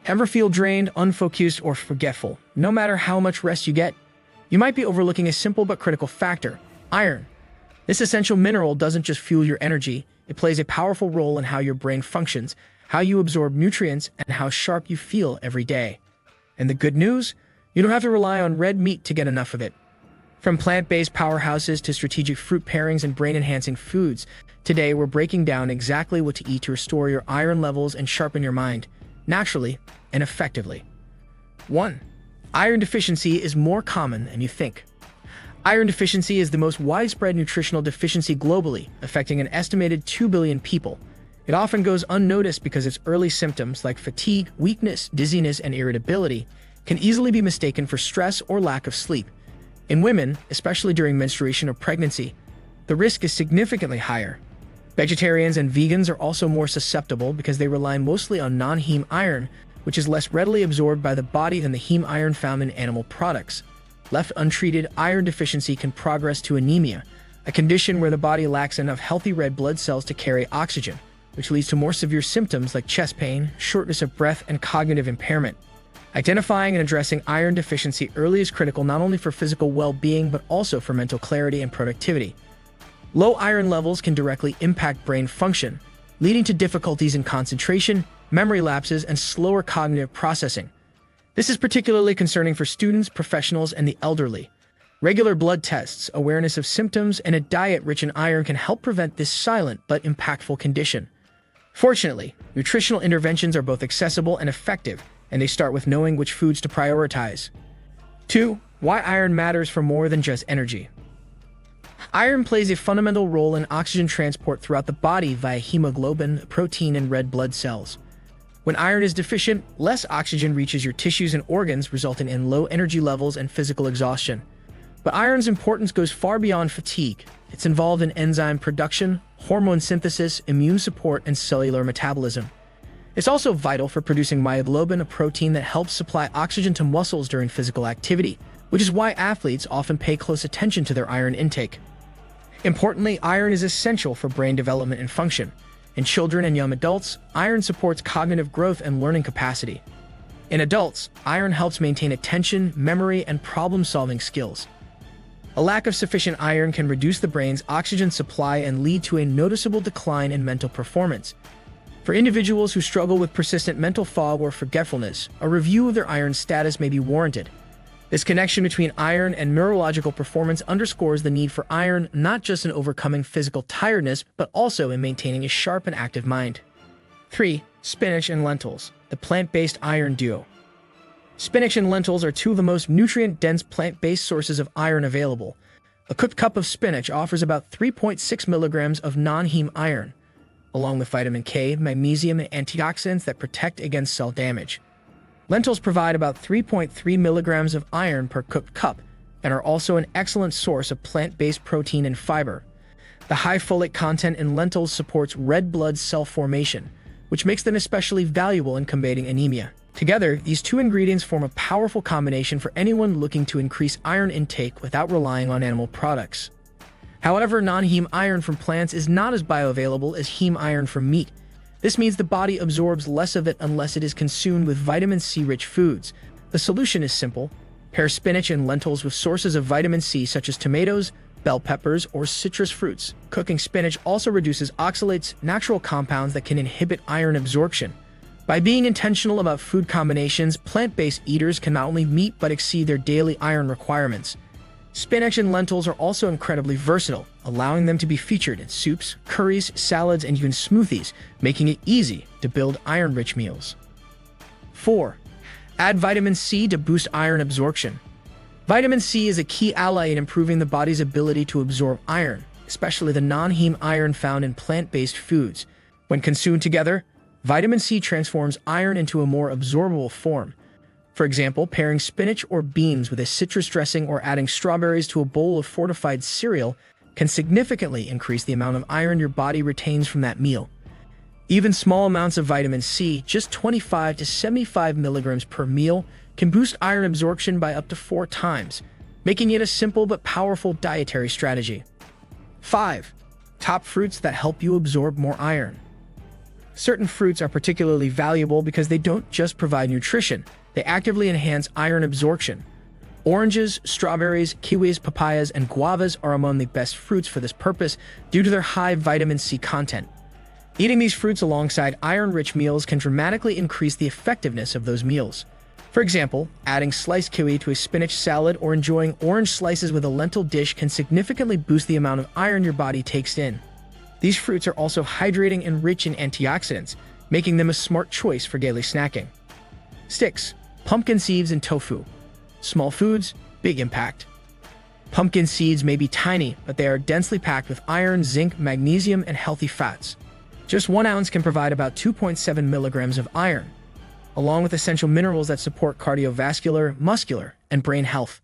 Ever feel drained, unfocused, or forgetful? No matter how much rest you get, you might be overlooking a simple but critical factor: iron. This essential mineral doesn't just fuel your energy, it plays a powerful role in how your brain functions, how you absorb nutrients, and how sharp you feel every day. And the good news? You don't have to rely on red meat to get enough of it. From plant-based powerhouses to strategic fruit pairings and brain-enhancing foods, today we're breaking down exactly what to eat to restore your iron levels and sharpen your mind, naturally and effectively. 1. Iron deficiency is more common than you think. Iron deficiency is the most widespread nutritional deficiency globally, affecting an estimated 2 billion people. It often goes unnoticed because its early symptoms like fatigue, weakness, dizziness, and irritability can easily be mistaken for stress or lack of sleep. In women, especially during menstruation or pregnancy, the risk is significantly higher. Vegetarians and vegans are also more susceptible because they rely mostly on non-heme iron, which is less readily absorbed by the body than the heme iron found in animal products. Left untreated, iron deficiency can progress to anemia, a condition where the body lacks enough healthy red blood cells to carry oxygen, which leads to more severe symptoms like chest pain, shortness of breath, and cognitive impairment. Identifying and addressing iron deficiency early is critical not only for physical well-being but also for mental clarity and productivity. Low iron levels can directly impact brain function, leading to difficulties in concentration, memory lapses, and slower cognitive processing. This is particularly concerning for students, professionals, and the elderly. Regular blood tests, awareness of symptoms, and a diet rich in iron can help prevent this silent but impactful condition. Fortunately, nutritional interventions are both accessible and effective, and they start with knowing which foods to prioritize. 2. Why iron matters for more than just energy. Iron plays a fundamental role in oxygen transport throughout the body via hemoglobin, protein, and red blood cells. When iron is deficient, less oxygen reaches your tissues and organs, resulting in low energy levels and physical exhaustion. But iron's importance goes far beyond fatigue. It's involved in enzyme production, hormone synthesis, immune support, and cellular metabolism. It's also vital for producing myoglobin, a protein that helps supply oxygen to muscles during physical activity, which is why athletes often pay close attention to their iron intake. Importantly, iron is essential for brain development and function. In children and young adults, iron supports cognitive growth and learning capacity. In adults, iron helps maintain attention, memory, and problem-solving skills. A lack of sufficient iron can reduce the brain's oxygen supply and lead to a noticeable decline in mental performance. For individuals who struggle with persistent mental fog or forgetfulness, a review of their iron status may be warranted. This connection between iron and neurological performance underscores the need for iron not just in overcoming physical tiredness, but also in maintaining a sharp and active mind. 3. Spinach and lentils, the plant-based iron duo. Spinach and lentils are two of the most nutrient-dense plant-based sources of iron available. A cooked cup of spinach offers about 3.6 milligrams of non-heme iron, along with vitamin K, magnesium, and antioxidants that protect against cell damage. Lentils provide about 3.3 milligrams of iron per cooked cup and are also an excellent source of plant-based protein and fiber. The high folate content in lentils supports red blood cell formation, which makes them especially valuable in combating anemia. Together, these two ingredients form a powerful combination for anyone looking to increase iron intake without relying on animal products. However, non-heme iron from plants is not as bioavailable as heme iron from meat. This means the body absorbs less of it unless it is consumed with vitamin C-rich foods. The solution is simple. Pair spinach and lentils with sources of vitamin C such as tomatoes, bell peppers, or citrus fruits. Cooking spinach also reduces oxalates, natural compounds that can inhibit iron absorption. By being intentional about food combinations, plant-based eaters can not only meet but exceed their daily iron requirements. Spinach and lentils are also incredibly versatile, allowing them to be featured in soups, curries, salads, and even smoothies, making it easy to build iron-rich meals. 4. Add vitamin C to boost iron absorption. Vitamin C is a key ally in improving the body's ability to absorb iron, especially the non-heme iron found in plant-based foods. When consumed together, vitamin C transforms iron into a more absorbable form. For example, pairing spinach or beans with a citrus dressing or adding strawberries to a bowl of fortified cereal can significantly increase the amount of iron your body retains from that meal. Even small amounts of vitamin C, just 25 to 75 milligrams per meal, can boost iron absorption by up to 4 times, making it a simple but powerful dietary strategy. 5. Top fruits that help you absorb more iron. Certain fruits are particularly valuable because they don't just provide nutrition, they actively enhance iron absorption. Oranges, strawberries, kiwis, papayas, and guavas are among the best fruits for this purpose due to their high vitamin C content. Eating these fruits alongside iron-rich meals can dramatically increase the effectiveness of those meals. For example, adding sliced kiwi to a spinach salad or enjoying orange slices with a lentil dish can significantly boost the amount of iron your body takes in. These fruits are also hydrating and rich in antioxidants, making them a smart choice for daily snacking. Sticks, pumpkin seeds, and tofu. Small foods, big impact. Pumpkin seeds may be tiny, but they are densely packed with iron, zinc, magnesium, and healthy fats. Just 1 ounce can provide about 2.7 milligrams of iron, along with essential minerals that support cardiovascular, muscular, and brain health.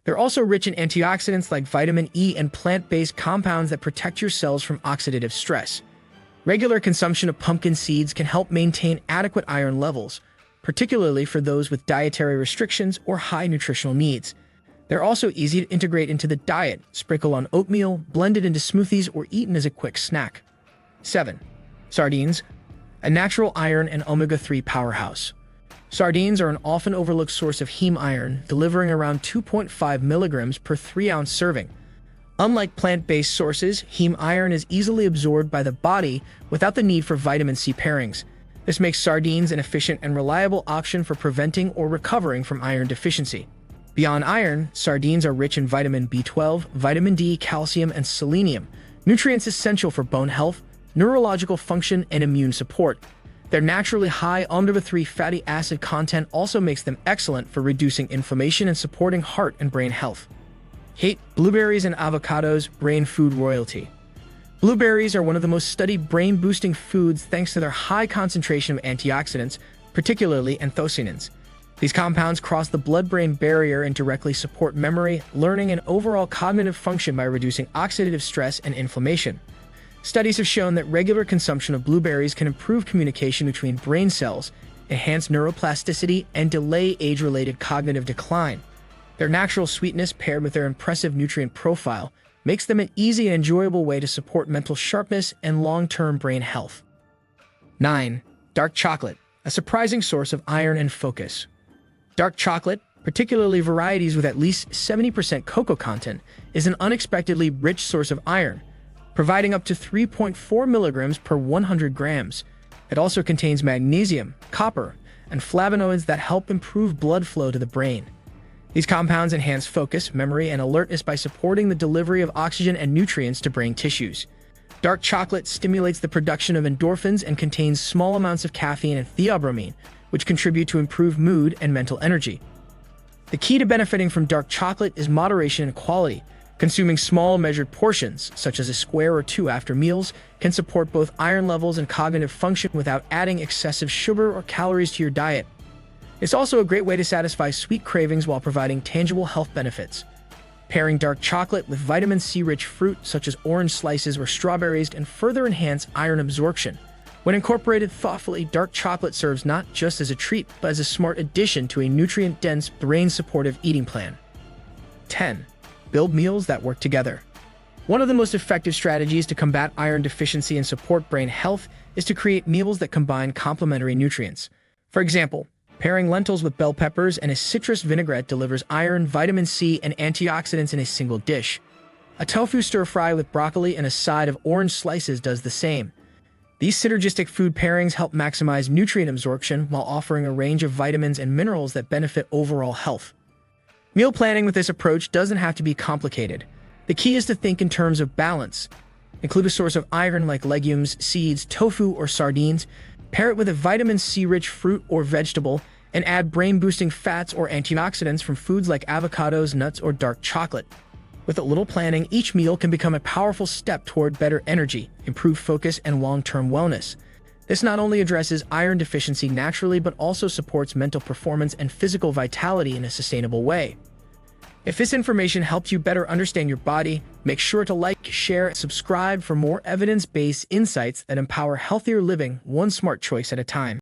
They're also rich in antioxidants like vitamin E and plant-based compounds that protect your cells from oxidative stress. Regular consumption of pumpkin seeds can help maintain adequate iron levels, particularly for those with dietary restrictions or high nutritional needs. They're also easy to integrate into the diet, sprinkle on oatmeal, blended into smoothies, or eaten as a quick snack. 7. Sardines, a natural iron and omega-3 powerhouse. Sardines are an often overlooked source of heme iron, delivering around 2.5 milligrams per 3-ounce serving. Unlike plant-based sources, heme iron is easily absorbed by the body without the need for vitamin C pairings. This makes sardines an efficient and reliable option for preventing or recovering from iron deficiency. Beyond iron, sardines are rich in vitamin B12, vitamin D, calcium, and selenium, nutrients essential for bone health, neurological function, and immune support. Their naturally high omnivorous fatty acid content also makes them excellent for reducing inflammation and supporting heart and brain health. 8. Blueberries and avocados, brain food royalty. Blueberries are one of the most studied brain-boosting foods thanks to their high concentration of antioxidants, particularly anthocyanins. These compounds cross the blood-brain barrier and directly support memory, learning, and overall cognitive function by reducing oxidative stress and inflammation. Studies have shown that regular consumption of blueberries can improve communication between brain cells, enhance neuroplasticity, and delay age-related cognitive decline. Their natural sweetness paired with their impressive nutrient profile makes them an easy and enjoyable way to support mental sharpness and long-term brain health. 9. Dark chocolate, a surprising source of iron and focus. Dark chocolate, particularly varieties with at least 70% cocoa content, is an unexpectedly rich source of iron, providing up to 3.4 milligrams per 100 grams. It also contains magnesium, copper, and flavonoids that help improve blood flow to the brain. These compounds enhance focus, memory, and alertness by supporting the delivery of oxygen and nutrients to brain tissues. Dark chocolate stimulates the production of endorphins and contains small amounts of caffeine and theobromine, which contribute to improved mood and mental energy. The key to benefiting from dark chocolate is moderation and quality. Consuming small, measured portions, such as a square or 2 after meals, can support both iron levels and cognitive function without adding excessive sugar or calories to your diet. It's also a great way to satisfy sweet cravings while providing tangible health benefits. Pairing dark chocolate with vitamin C-rich fruit such as orange slices or strawberries can further enhance iron absorption. When incorporated thoughtfully, dark chocolate serves not just as a treat, but as a smart addition to a nutrient-dense, brain-supportive eating plan. 10. Build meals that work together. One of the most effective strategies to combat iron deficiency and support brain health is to create meals that combine complementary nutrients. For example, pairing lentils with bell peppers and a citrus vinaigrette delivers iron, vitamin C, and antioxidants in a single dish. A tofu stir-fry with broccoli and a side of orange slices does the same. These synergistic food pairings help maximize nutrient absorption while offering a range of vitamins and minerals that benefit overall health. Meal planning with this approach doesn't have to be complicated. The key is to think in terms of balance. Include a source of iron like legumes, seeds, tofu, or sardines. Pair it with a vitamin C-rich fruit or vegetable, and add brain-boosting fats or antioxidants from foods like avocados, nuts, or dark chocolate. With a little planning, each meal can become a powerful step toward better energy, improved focus, and long-term wellness. This not only addresses iron deficiency naturally, but also supports mental performance and physical vitality in a sustainable way. If this information helps you better understand your body, make sure to like, share, and subscribe for more evidence-based insights that empower healthier living, one smart choice at a time.